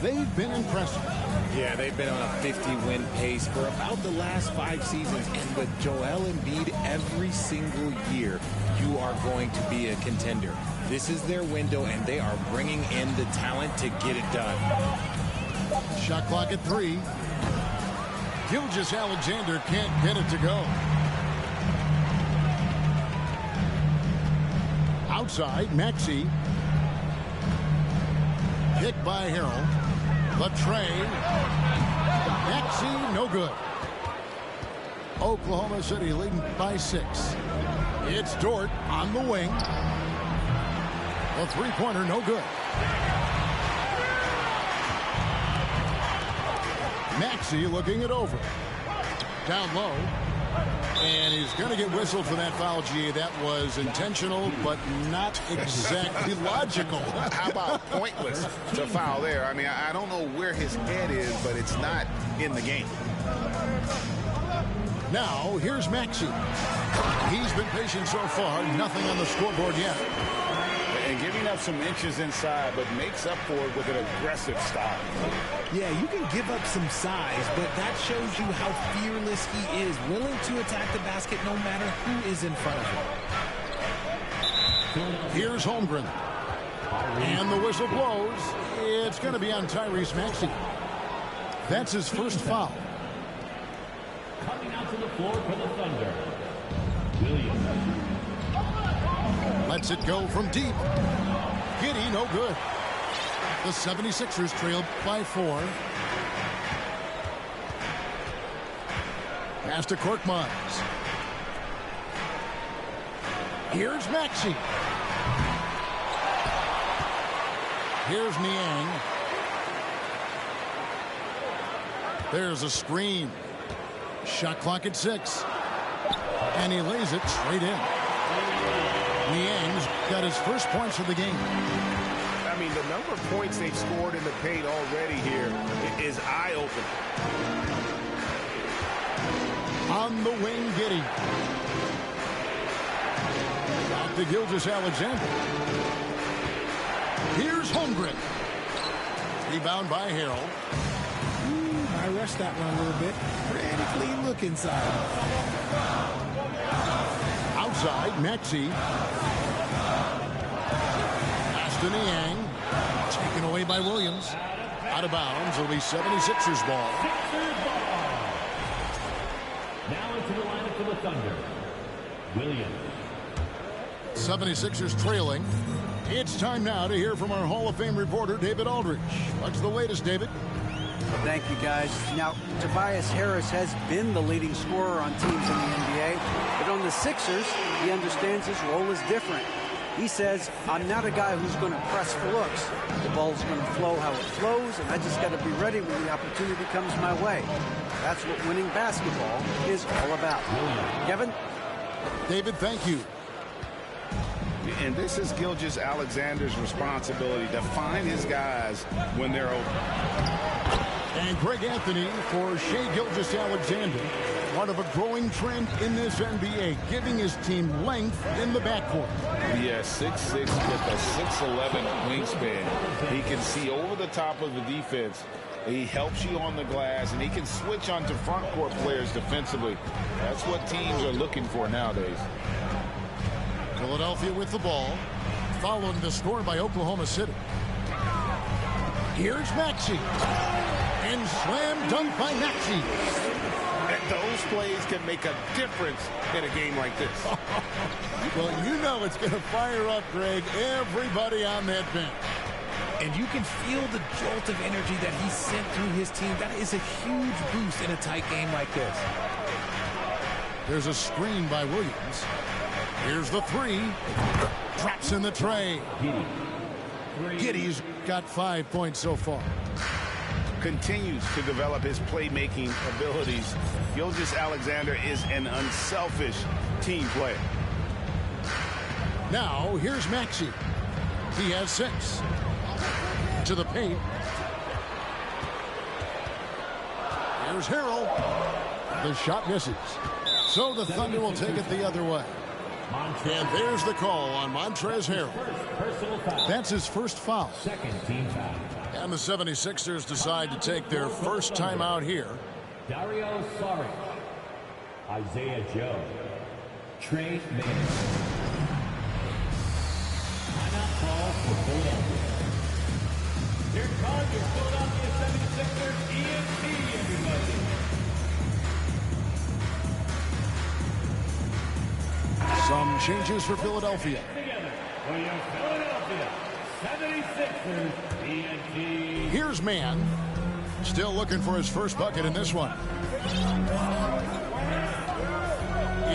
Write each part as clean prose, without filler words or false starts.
They've been impressive. Yeah, they've been on a 50-win pace for about the last 5 seasons. And with Joel Embiid every single year, you are going to be a contender. This is their window, and they are bringing in the talent to get it done. Shot clock at 3. Gilgeous-Alexander can't get it to go. Outside, Maxey. Kick by Harrell. The tray. Maxey, no good. Oklahoma City leading by 6. It's Dort on the wing. The three-pointer, no good. Maxey looking it over. Down low. And he's going to get whistled for that foul, G. That was intentional, but not exactly logical. How about pointless to foul there? I mean, I don't know where his head is, but it's not in the game. Now, here's Maxey. He's been patient so far. Nothing on the scoreboard yet. And giving up some inches inside, but makes up for it with an aggressive stop. Yeah, you can give up some size, but that shows you how fearless he is, willing to attack the basket no matter who is in front of him. Here's Holmgren. And the whistle blows. It's going to be on Tyrese Maxey. That's his first foul. Coming out to the floor for the Thunder, Williams. Lets it go from deep. Giddey, no good. The 76ers trailed by 4. Pass to Korkmaz. Here's Maxey. Here's Niang. There's a screen. Shot clock at 6. And he lays it straight in. Niang's got his first points of the game. I mean, the number of points they've scored in the paint already here is eye-opening. On the wing, Giddey. Back to Gilgeous-Alexander. Here's Holmgren. Rebound by Harrell. I rushed that one a little bit. Pretty clean look inside. Outside, Maxey. Pass to Niang. Taken away by Williams. Out of bounds. It'll be 76ers ball. Now into the lineup for the Thunder, Williams. 76ers trailing. It's time now to hear from our Hall of Fame reporter, David Aldridge. What's the latest, David? Thank you, guys. Now, Tobias Harris has been the leading scorer on teams in the NBA, but on the Sixers, he understands his role is different. He says, I'm not a guy who's going to press for looks. The ball's going to flow how it flows, and I just got to be ready when the opportunity comes my way. That's what winning basketball is all about. Kevin? David, thank you. And this is Gilgeous-Alexander's responsibility to find his guys when they're open. And Greg Anthony for Shai Gilgeous-Alexander. Part of a growing trend in this NBA, giving his team length in the backcourt. Yeah, 6'6" with a 6'11" wingspan. He can see over the top of the defense. He helps you on the glass, and he can switch onto front court players defensively. That's what teams are looking for nowadays. Philadelphia with the ball, following the score by Oklahoma City. Here's Maxey. And slam dunk by Maxey. Those plays can make a difference in a game like this. Well, you know it's going to fire up, Greg, everybody on that bench. And you can feel the jolt of energy that he sent through his team. That is a huge boost in a tight game like this. There's a screen by Williams. Here's the 3. Drops in the tray. Giddey's got 5 points so far. Continues to develop his playmaking abilities. Gilgeous-Alexander is an unselfish team player. Now, here's Maxey. He has 6. To the paint. Here's Harrell. The shot misses. So the Thunder will take it the other way. And there's the call on Montrezl Harrell. Personal foul. That's his first foul. Second team foul. And the 76ers decide to take their first time out here. Dario Saric. Isaiah Joe. Trey Mann. Timeout call for Philadelphia. Here comes your Philadelphia 76ers ENT, everybody. Some changes for Philadelphia. Together for your Philadelphia 76ers ENT. Here's Mann. Still looking for his first bucket in this one.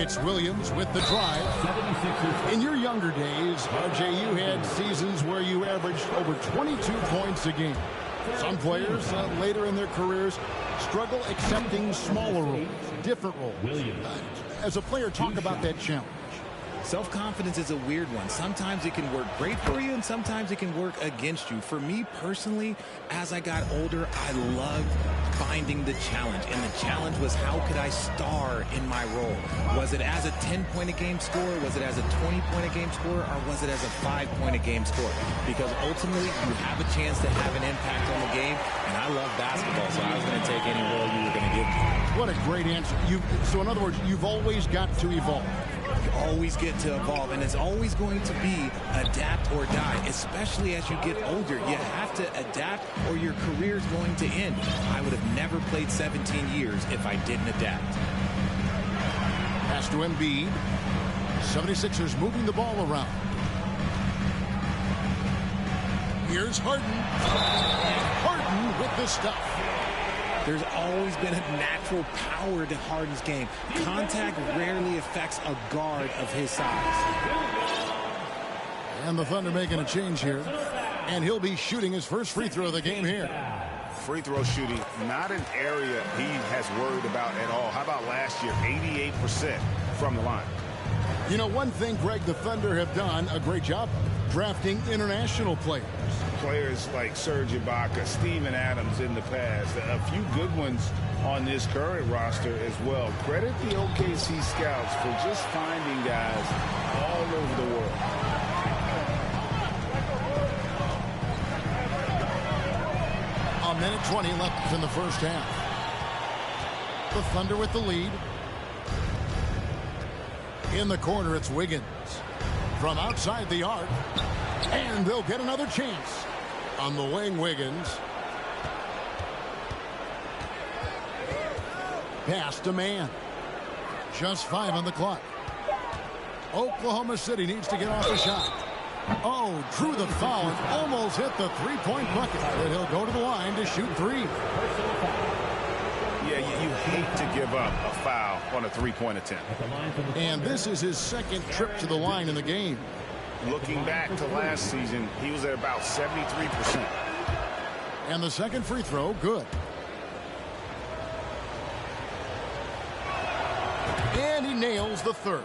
It's Williams with the drive. 76ers. In your younger days, RJ, you had seasons where you averaged over 22 points a game. Some players later in their careers struggle accepting smaller roles, different roles. Williams. As a player, talk about that challenge. Self-confidence is a weird one. Sometimes it can work great for you, and sometimes it can work against you. For me personally, as I got older, I loved finding the challenge. And the challenge was, how could I star in my role? Was it as a 10-point-a-game scorer? Was it as a 20-point-a-game scorer? Or was it as a 5-point-a-game scorer? Because ultimately, you have a chance to have an impact on the game. And I love basketball, so I was going to take any role you were going to give me. What a great answer. So in other words, you've always got to evolve. You always get to evolve, and it's always going to be adapt or die, especially as you get older. You have to adapt or your career is going to end. I would have never played 17 years if I didn't adapt. Pass to Embiid. 76ers moving the ball around. Here's Harden. And Harden with the stuff. There's always been a natural power to Harden's game. Contact rarely affects a guard of his size. And the Thunder making a change here. And he'll be shooting his first free throw of the game here. Free throw shooting, not an area he has worried about at all. How about last year, 88% from the line? You know, one thing, Greg, the Thunder have done a great job drafting international players. Players like Serge Ibaka, Steven Adams in the past, a few good ones on this current roster as well. Credit the OKC scouts for just finding guys all over the world. A minute 20 left in the first half. The Thunder with the lead. In the corner, it's Wiggins. From outside the arc. And they'll get another chance. On the wing, Wiggins. Pass to Mann. Just 5 on the clock. Oklahoma City needs to get off the shot. Oh, drew the foul and almost hit the three-point bucket. But he'll go to the line to shoot 3. Yeah, you hate to give up a foul on a three-point attempt. And this is his second trip to the line in the game. Looking back to last season, he was at about 73%. And the second free throw, good. And he nails the third.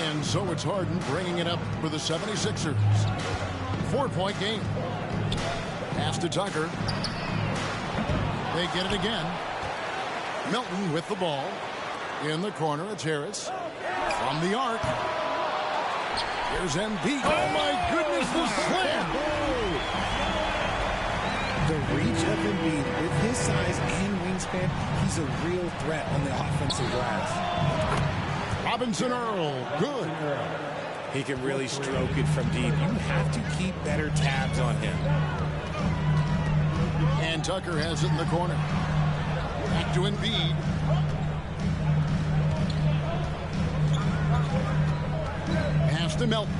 And so it's Harden bringing it up for the 76ers. 4-point game. Pass to Tucker. They get it again. Milton with the ball. In the corner, it's Harris. From the arc. Here's Embiid. Oh, my goodness, the slam. The reach of Embiid, with his size and wingspan, he's a real threat on the offensive glass. Robinson Earl, good. He can really stroke it from deep. You have to keep better tabs on him. And Tucker has it in the corner. Back to Embiid. Pass to Melton.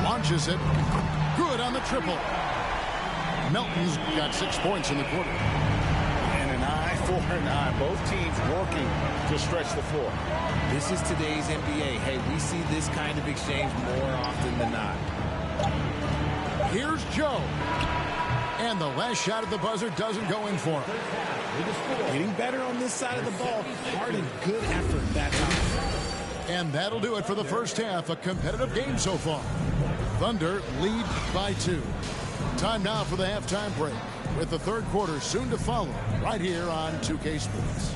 Launches it. Good on the triple. Melton's got 6 points in the quarter. And an eye for an eye. Both teams working to stretch the floor. This is today's NBA. Hey, we see this kind of exchange more often than not. Here's Joe. And the last shot at the buzzer doesn't go in for him. Getting better on this side of the ball. Harden, good effort that time. And that'll do it for the first half. A competitive game so far. Thunder lead by 2. Time now for the halftime break, with the third quarter soon to follow right here on 2K Sports.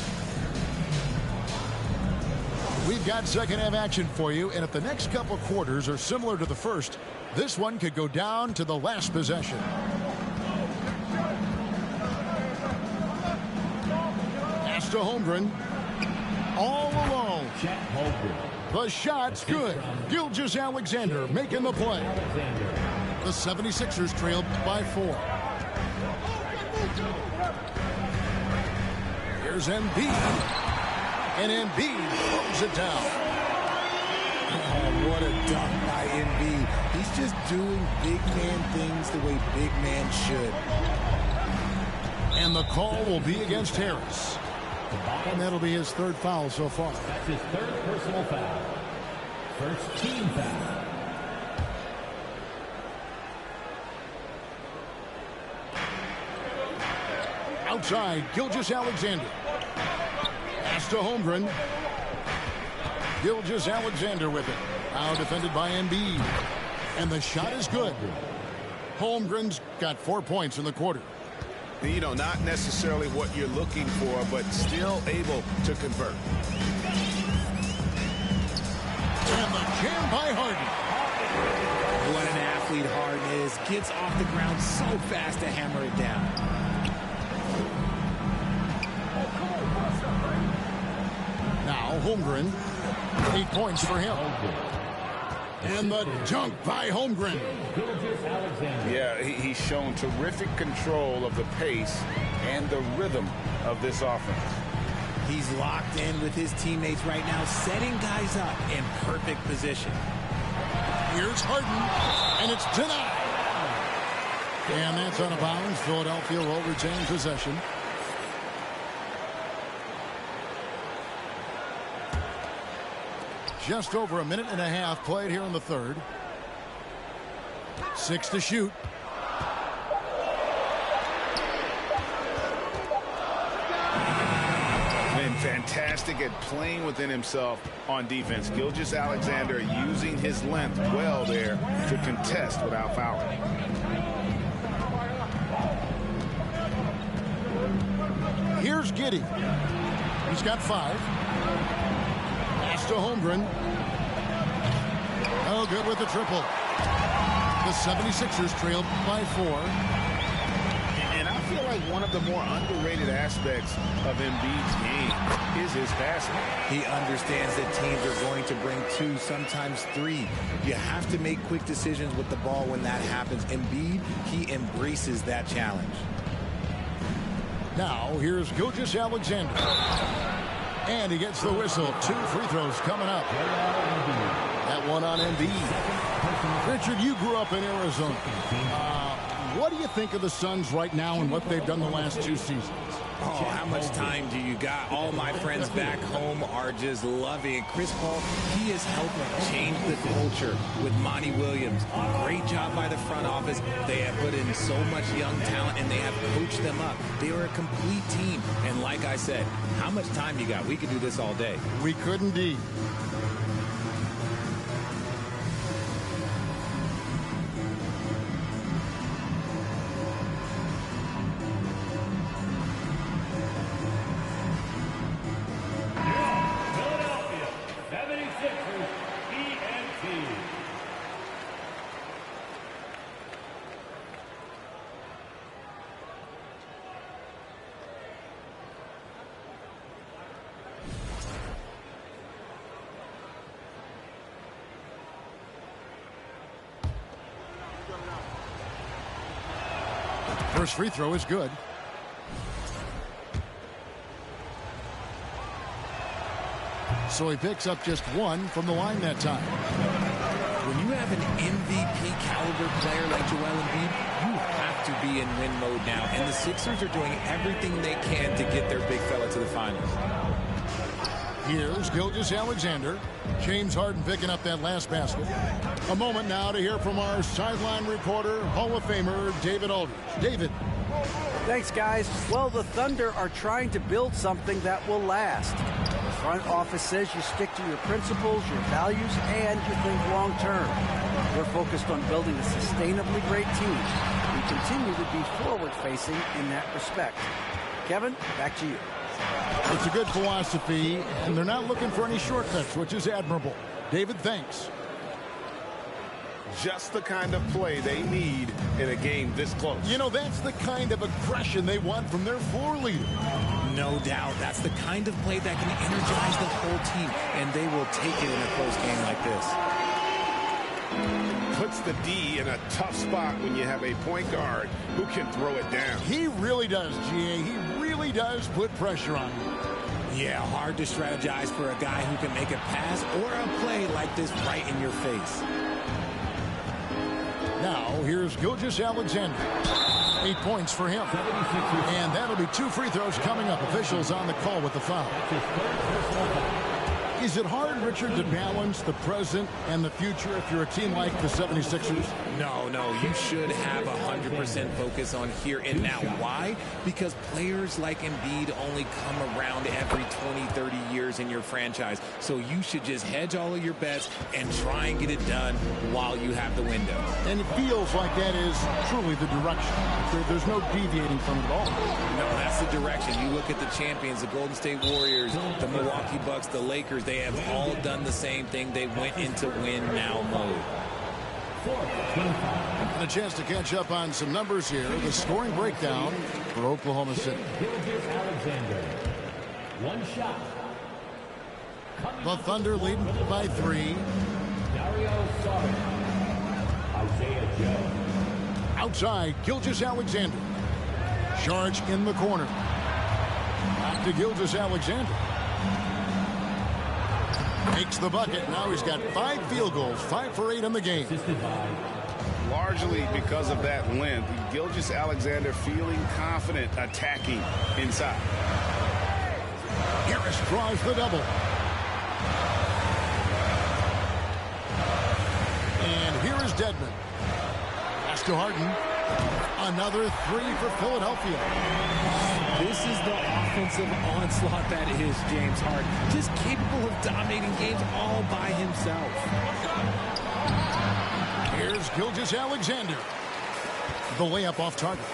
We've got second half action for you, and if the next couple quarters are similar to the first, this one could go down to the last possession. Pass to Holmgren. All alone. The shot's good. Gilgeous-Alexander making the play. The 76ers trailed by 4. Here's Embiid. And Embiid throws it down. Oh, what a dunk by Embiid. He's just doing big man things the way big man should. And the call will be against Harris. And that'll be his third foul so far. That's his third personal foul. First team foul. Outside, Gilgeous-Alexander. Pass to Holmgren. Gilgeous-Alexander with it. Now defended by Embiid. And the shot is good. Holmgren's got 4 points in the quarter. You know, not necessarily what you're looking for, but still able to convert. And the jam by Harden. What an athlete Harden is. Gets off the ground so fast to hammer it down. Now Holmgren. 8 points for him. And the dunk by Holmgren. Yeah, he's shown terrific control of the pace and the rhythm of this offense. He's locked in with his teammates right now, setting guys up in perfect position. Here's Harden, and it's denied. And that's out of bounds. Philadelphia will retain possession. Just over a minute and a half played here in the third. 6 to shoot. Been fantastic at playing within himself on defense. Gilgeous-Alexander using his length well there to contest without fouling. Here's Giddey. He's got 5. Pass to Holmgren. Oh, good with the triple. The 76ers trailed by 4. And I feel like one of the more underrated aspects of Embiid's game is his passing. He understands that teams are going to bring 2, sometimes 3. You have to make quick decisions with the ball when that happens. Embiid, he embraces that challenge. Now, here's Gilgeous-Alexander. And he gets the whistle. 2 free throws coming up. That one on Embiid. Richard, you grew up in Arizona. What do you think of the Suns right now and what they've done the last 2 seasons? Oh, how much time do you got? All my friends back home are just loving it. Chris Paul, he has helped change the culture with Monty Williams. Great job by the front office. They have put in so much young talent, and they have coached them up. They are a complete team. And like I said, how much time you got? We could do this all day. We could indeed. First free throw is good. So he picks up just 1 from the line that time. When you have an MVP caliber player like Joel Embiid, you have to be in win mode now. And the Sixers are doing everything they can to get their big fella to the finals. Here's Gilgeous-Alexander. James Harden picking up that last basket. A moment now to hear from our sideline reporter, Hall of Famer David Aldridge. David. Thanks, guys. Well, the Thunder are trying to build something that will last. The front office says you stick to your principles, your values, and you think long term. We're focused on building a sustainably great team. We continue to be forward-facing in that respect. Kevin, back to you. It's a good philosophy, and they're not looking for any shortcuts, which is admirable. David, thanks. Just the kind of play they need in a game this close. You know, that's the kind of aggression they want from their floor leader. No doubt. That's the kind of play that can energize the whole team, and they will take it in a close game like this. Puts the D in a tough spot when you have a point guard who can throw it down. He really does, GA. He really does put pressure on him. Yeah, hard to strategize for a guy who can make a pass or a play like this right in your face. Now, here's Gilgeous-Alexander. 8 points for him. And that'll be 2 free throws coming up. Officials on the call with the foul. Is it hard, Richard, to balance the present and the future if you're a team like the 76ers? No, you should have 100% focus on here and now. Why? Because players like Embiid only come around every 20, 30 years in your franchise. So you should just hedge all of your bets and try and get it done while you have the window. And it feels like that is truly the direction. There's no deviating from it at all. No, that's the direction. You look at the champions, the Golden State Warriors, the Milwaukee Bucks, the Lakers. They have all done the same thing. They went into win-now mode. And a chance to catch up on some numbers here. The scoring breakdown for Oklahoma City. Gilgeous-Alexander. 1 shot. The Thunder leading by 3. Dario Saric. Isaiah Joe. Outside, Gilgeous-Alexander. Charge in the corner. Back to Gilgeous-Alexander. Makes the bucket. Now he's got 5 field goals, 5 for 8 in the game. Largely because of that length, Gilgeous-Alexander feeling confident attacking inside. Harris draws the double. And here is Dedmon. Pass to Harden. Another 3 for Philadelphia. This is the offensive onslaught that is James Harden. Just capable of dominating games all by himself. Here's Gilgeous-Alexander. The layup off target.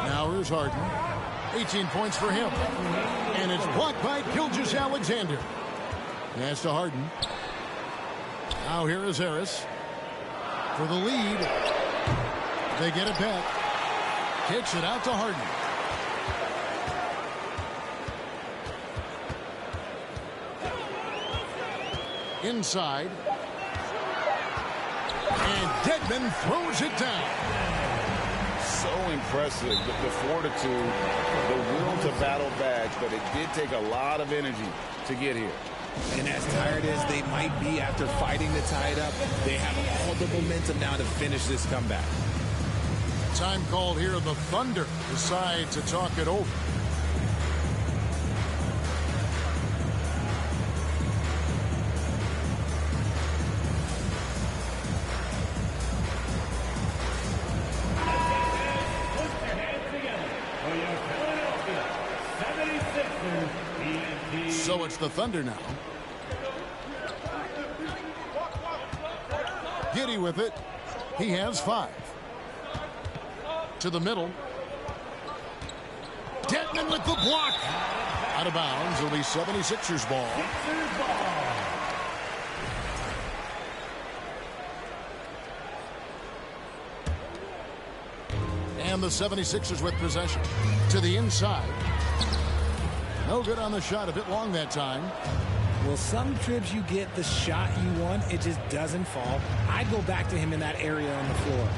Now here's Harden. 18 points for him. And it's blocked by Gilgeous-Alexander. Pass to Harden. Now here is Harris. For the lead. They get it back. Kicks it out to Harden. Inside. And Dedmon throws it down. So impressive, the fortitude, the will to battle back, but it did take a lot of energy to get here. And as tired as they might be after fighting to tie it up, they have all the momentum now to finish this comeback. Time called here. The Thunder decide to talk it over. So it's the Thunder now. Giddey with it. He has 5. To the middle. Dedmon with the block. Out of bounds. It'll be 76ers ball. And the 76ers with possession. To the inside. No good on the shot. A bit long that time. Well, some trips you get the shot you want. It just doesn't fall. I'd go back to him in that area on the floor.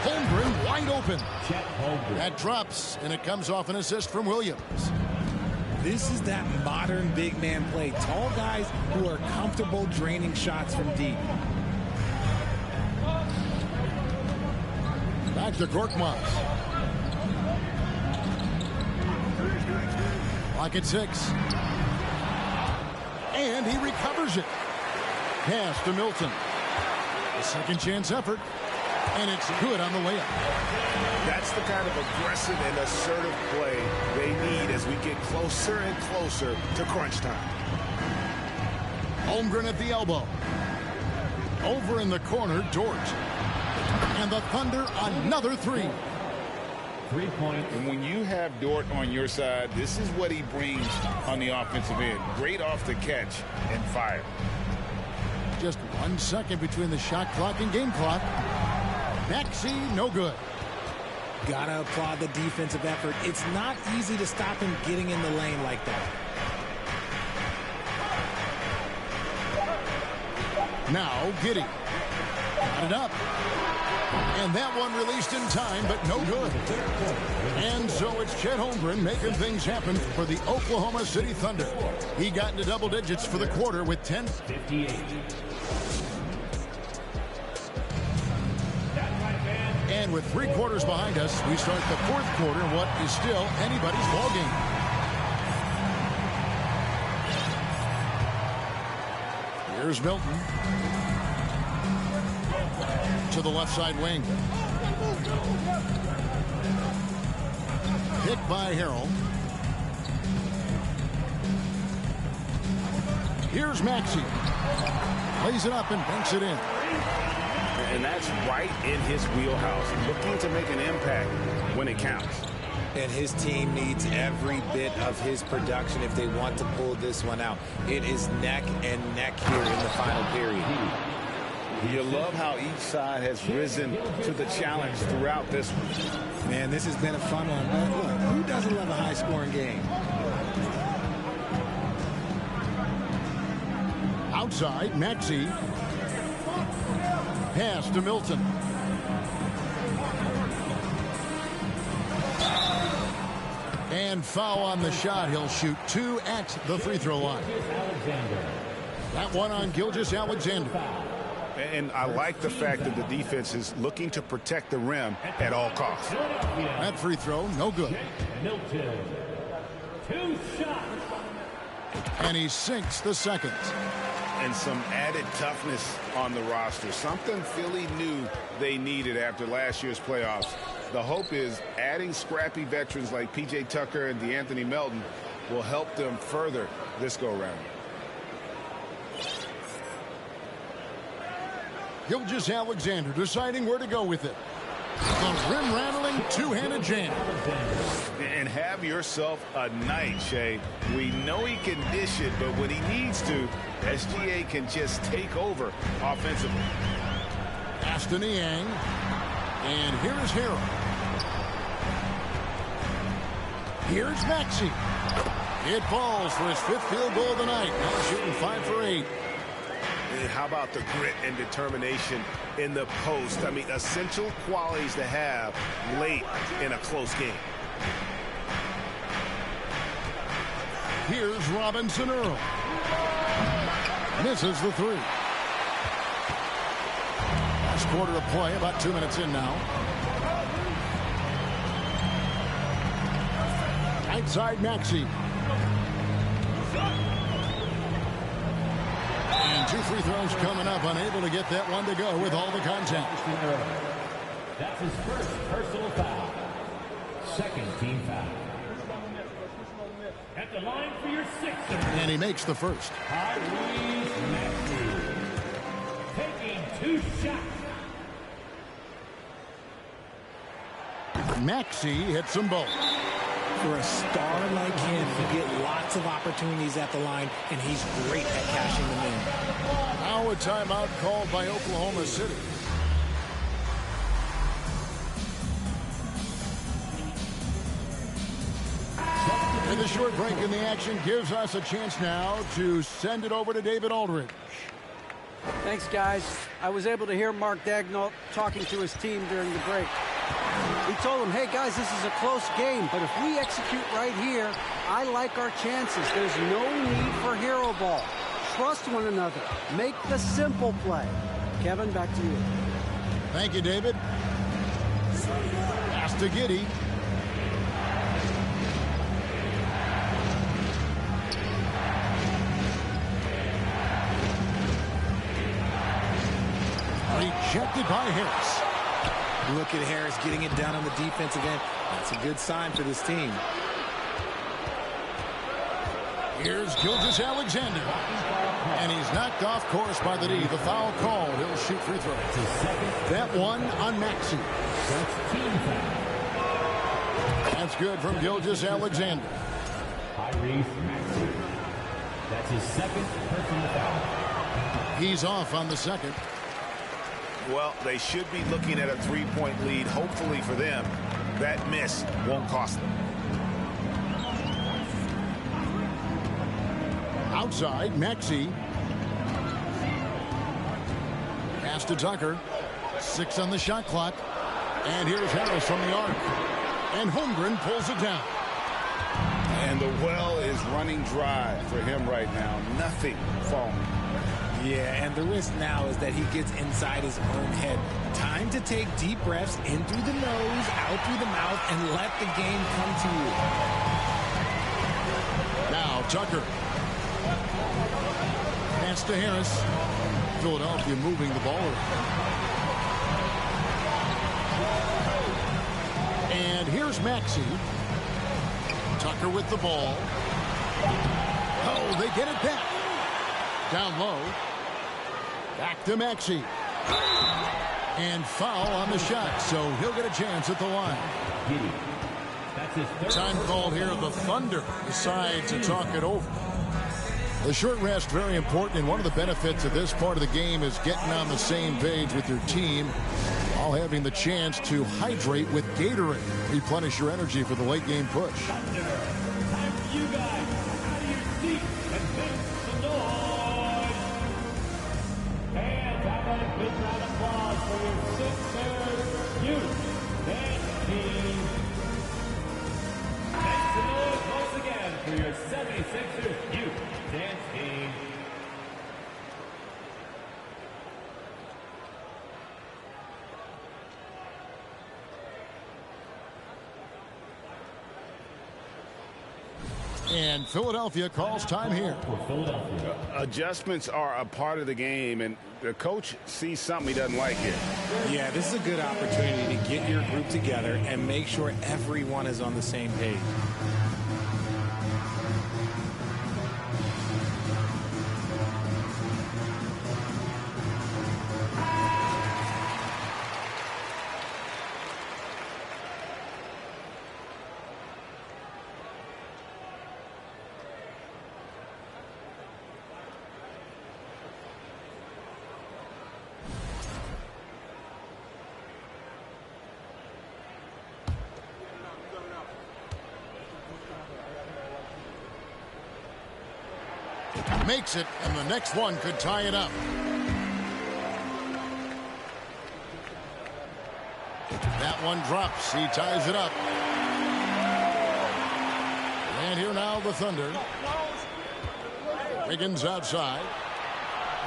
Holmgren wide open. Chet Holmgren. That drops, and it comes off an assist from Williams. This is that modern big man play. Tall guys who are comfortable draining shots from deep. Back to Korkmaz. Clock at 6. And he recovers it. Pass to Milton. A second chance effort. And it's good on the layup. That's the kind of aggressive and assertive play they need as we get closer and closer to crunch time. Holmgren at the elbow. Over in the corner, Dort. And the Thunder another 3. 3 points. And when you have Dort on your side, this is what he brings on the offensive end. Great off the catch and fire. Just 1 second between the shot clock and game clock. Maxey, no good. Gotta applaud the defensive effort. It's not easy to stop him getting in the lane like that. Now, Giddey. Got it up. And that one released in time, but no good. And so it's Chet Holmgren making things happen for the Oklahoma City Thunder. He got into double digits for the quarter with 10. 58. And with 3 quarters behind us, we start the 4th quarter, what is still anybody's ball game. Here's Milton. To the left side wing. Hit by Harrell. Here's Maxey. Lays it up and banks it in. And that's right in his wheelhouse. Looking to make an impact when it counts. And his team needs every bit of his production if they want to pull this one out. It is neck and neck here in the final period. You love how each side has risen to the challenge throughout this one. Man, this has been a fun one. Look, who doesn't love a high-scoring game? Outside, Maxey. Pass to Milton. And foul on the shot. He'll shoot 2 at the free throw line. That one on Gilgeous-Alexander. And I like the fact that the defense is looking to protect the rim at all costs. That free throw, no good. Milton. 2 shots. And he sinks the second. And some added toughness on the roster. Something Philly knew they needed after last year's playoffs. The hope is adding scrappy veterans like P.J. Tucker and DeAnthony Melton will help them further this go-around. Gilgeous-Alexander deciding where to go with it. A rim-rattling two-handed jam. And have yourself a night, Shea. We know he can dish it, but when he needs to, SGA can just take over offensively. Pass to Niang. And here is Harrell. Here's Maxey. It falls for his 5th field goal of the night. Now shooting 5 for 8. And how about the grit and determination in the post? I mean, essential qualities to have late in a close game. Here's Robinson Earl. Misses the 3. Last quarter of play, about 2 minutes in now. Outside Maxey. And 2 free throws coming up, unable to get that one to go with all the contact. That's his first personal foul. Second team foul. At the line for your 6th. And he makes the first. Tyrese Maxey. Taking 2 shots. Maxey hits them both. For a star like him, you get lots of opportunities at the line, and he's great at cashing them in. Now a timeout called by Oklahoma City. And the short break in the action gives us a chance now to send it over to David Aldridge. Thanks, guys. I was able to hear Mark Daigneault talking to his team during the break. He told them, hey, guys, this is a close game, but if we execute right here, I like our chances. There's no need for hero ball. Trust one another. Make the simple play. Kevin, back to you. Thank you, David. Pass to Giddey. Rejected by Harris. Look at Harris getting it done on the defensive end. That's a good sign for this team. Here's Gilgeous-Alexander. And he's knocked off course by the D. The foul called. He'll shoot free throws. That one on Maxey. It's good from Gilgeous-Alexander. Tyrese Maxey. That's his second personal foul. He's off on the second. Well, they should be looking at a three-point lead. Hopefully for them, that miss won't cost them. Outside, Maxey. Pass to Tucker. 6 on the shot clock. And here's Harris from the arc. And Holmgren pulls it down. And the well is running dry for him right now. Nothing falling. Yeah, and the risk now is that he gets inside his own head. Time to take deep breaths in through the nose, out through the mouth, and let the game come to you. Now Tucker. Pass to Harris. Philadelphia moving the ball around. And here's Maxey. Tucker with the ball. Oh, they get it back. Down low. Back to Maxey. And foul on the shot, so he'll get a chance at the line. That's his third. Time called here. The Thunder decide to talk it over. The short rest, very important, and one of the benefits of this part of the game is getting on the same page with your team, while having the chance to hydrate with Gatorade. Replenish your energy for the late game push. Thunder. Time for you guys out of your seats and make some noise. And have a big round of applause for your Sixers youth dance team. Make some noise once again for your 76ers youth dance team. And Philadelphia calls time here. For Philadelphia. Adjustments are a part of the game, and the coach sees something he doesn't like here. Yeah, this is a good opportunity to get your group together and make sure everyone is on the same page. Makes it, and the next one could tie it up. That one drops. He ties it up. And here now the Thunder. Wiggins outside.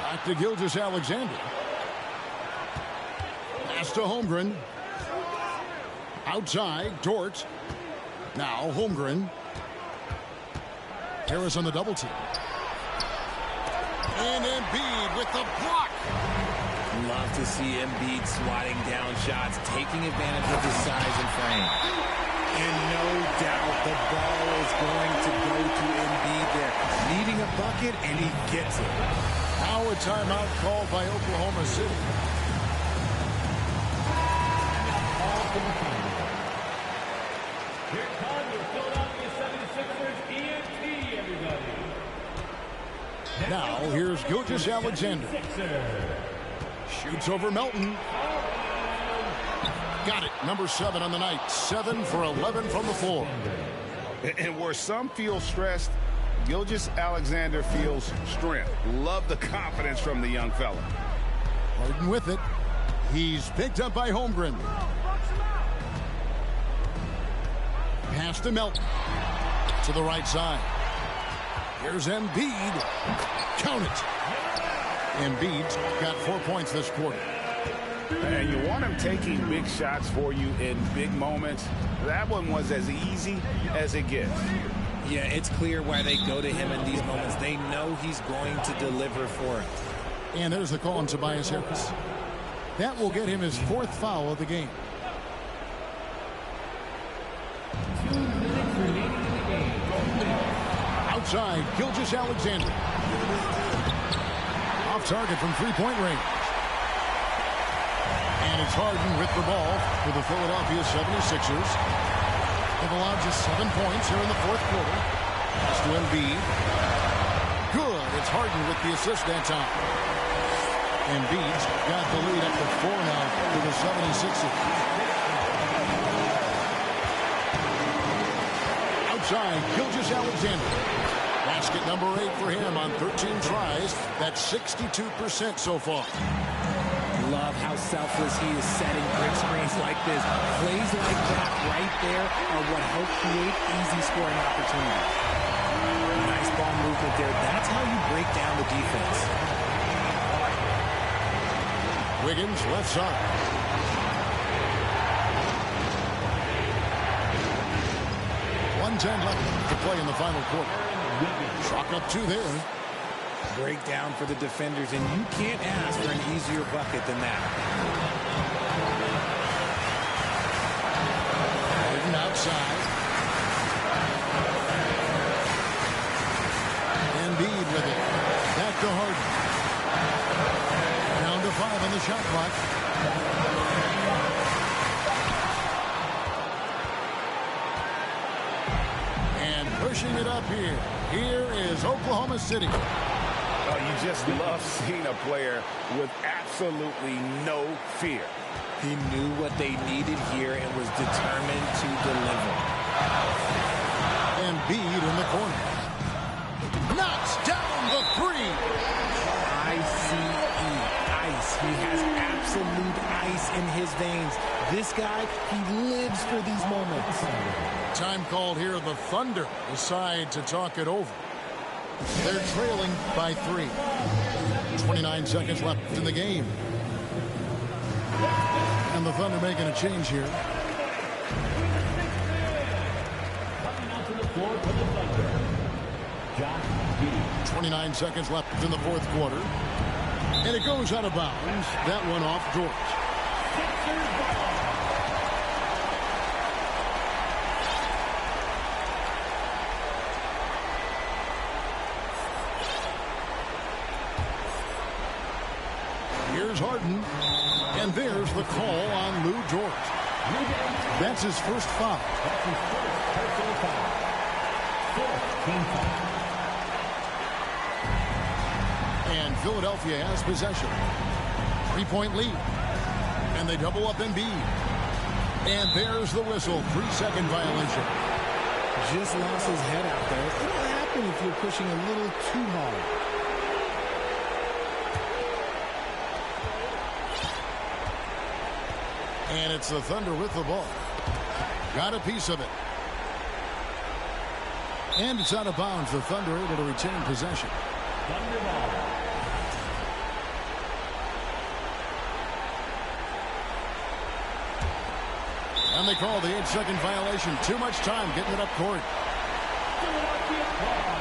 Back to Gilgeous-Alexander. Pass to Holmgren. Outside, Dort. Now Holmgren. Harris on the double team. And Embiid with the block. Love to see Embiid swatting down shots, taking advantage of his size and frame. And no doubt the ball is going to go to Embiid there. Needing a bucket, and he gets it. Now a timeout called by Oklahoma City. Here comes your Philadelphia 76ers ENT, everybody. Now here's Gilgeous-Alexander. Shoots over Melton. Got it. Number 7 on the night. 7 for 11 from the floor. And where some feel stressed, Gilgeous-Alexander feels strength. Love the confidence from the young fella. Harden with it. He's picked up by Holmgren. Pass to Melton. To the right side. Here's Embiid. Count it. Embiid's got 4 points this quarter. And you want him taking big shots for you in big moments. That one was as easy as it gets. Yeah, it's clear why they go to him in these moments. They know he's going to deliver for it. And there's the call on Tobias Harris. That will get him his 4th foul of the game. 2 minutes remaining in the game. Outside, Gilgeous-Alexander. Off target from three-point range. And it's Harden with the ball for the Philadelphia 76ers. They've allowed just 7 points here in the fourth quarter. Pass to Embiid. Good. It's Harden with the assist that time. Embiid's got the lead up to 4 now for the 76ers. Outside, Gilgeous-Alexander. Basket number 8 for him on 13 tries. That's 62% so far. Love how selfless he is setting brick screens like this. Plays like that right there are what help create easy scoring opportunities. Nice ball movement there. That's how you break down the defense. Wiggins left side. 1:10 left to play in the final quarter. Chalk up 2 there. Breakdown for the defenders, and you can't ask for an easier bucket than that. Harden outside. Embiid with it. Back to Harden. Down to 5 on the shot clock. And pushing it up here. Here is Oklahoma City. Oh, you just love seeing a player with absolutely no fear. He knew what they needed here and was determined to deliver. Embiid in the corner. Knocks down the 3. Ice. He has absolute ice in his veins. This guy, he lives for these moments. Time called here. The Thunder decide to talk it over. They're trailing by 3. 29 seconds left in the game. And the Thunder making a change here. Coming out to the floor for the Thunder, Josh Giddey. 29 seconds left in the fourth quarter. And it goes out of bounds. That one off George. Sixers ball. Here's Harden. And there's the call on Lou George. That's his first foul. That's his first personal foul. 4th team foul. And Philadelphia has possession. 3-point lead. And they double up Embiid. And there's the whistle. 3-second violation. Just lost his head out there. It'll happen if you're pushing a little too hard. And it's the Thunder with the ball. Got a piece of it. And it's out of bounds. The Thunder able to retain possession. Thunder ball. And they call the 8-second violation. Too much time getting it up court. Philadelphia ball.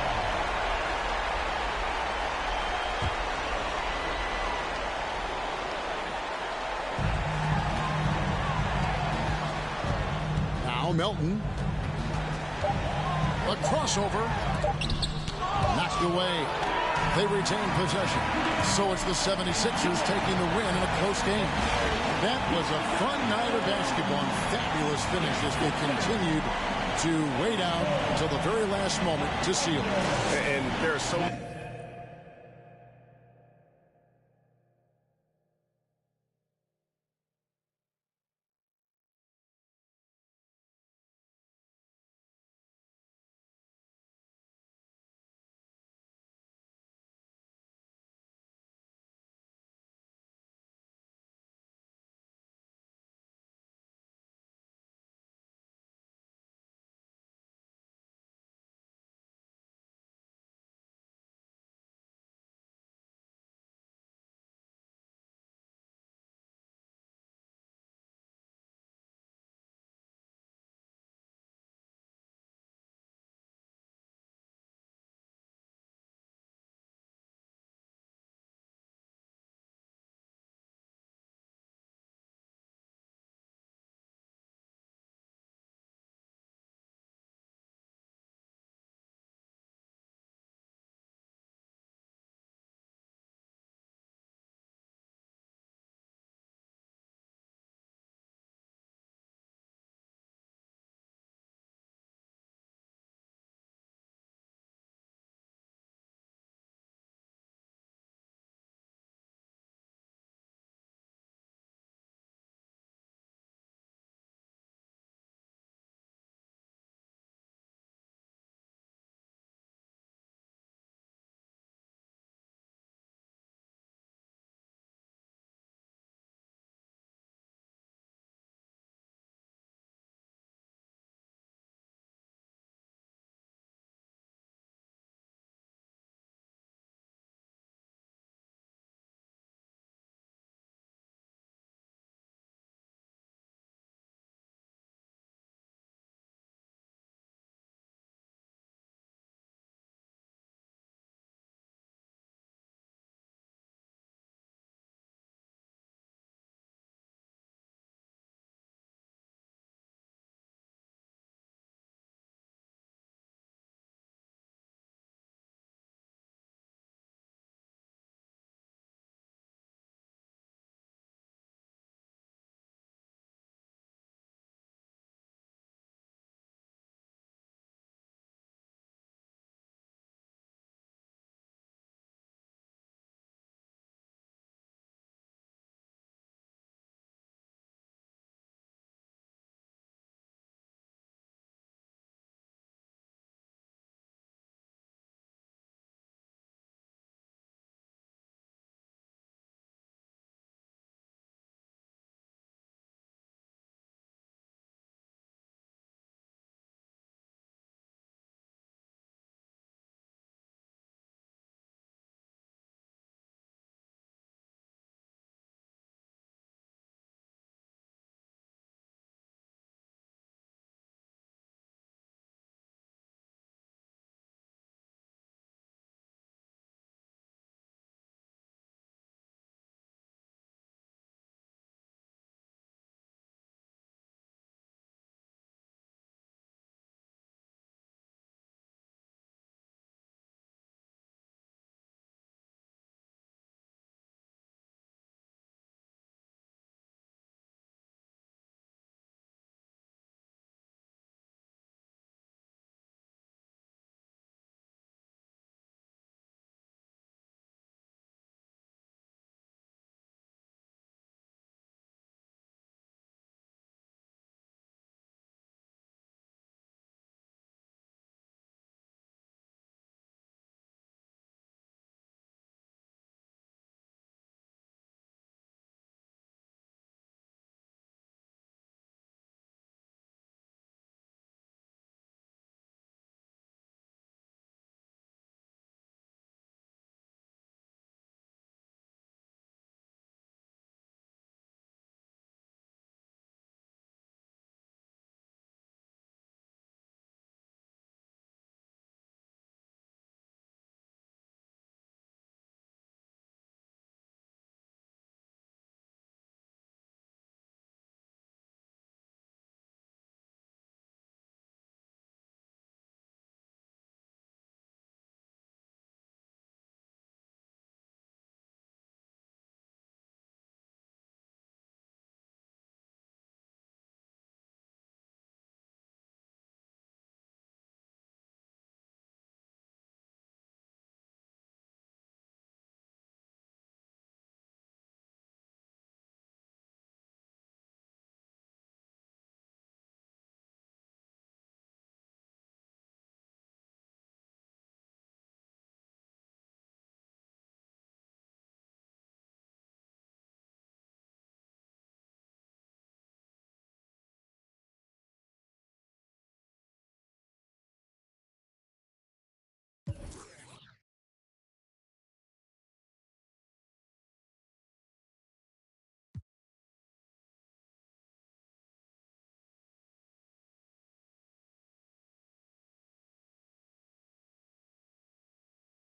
Now Melton. A crossover. Knocked away. They retain possession. So it's the 76ers taking the win in a close game. That was a fun night of basketball and fabulous finish as they continued to wait out until the very last moment to seal it. And there are so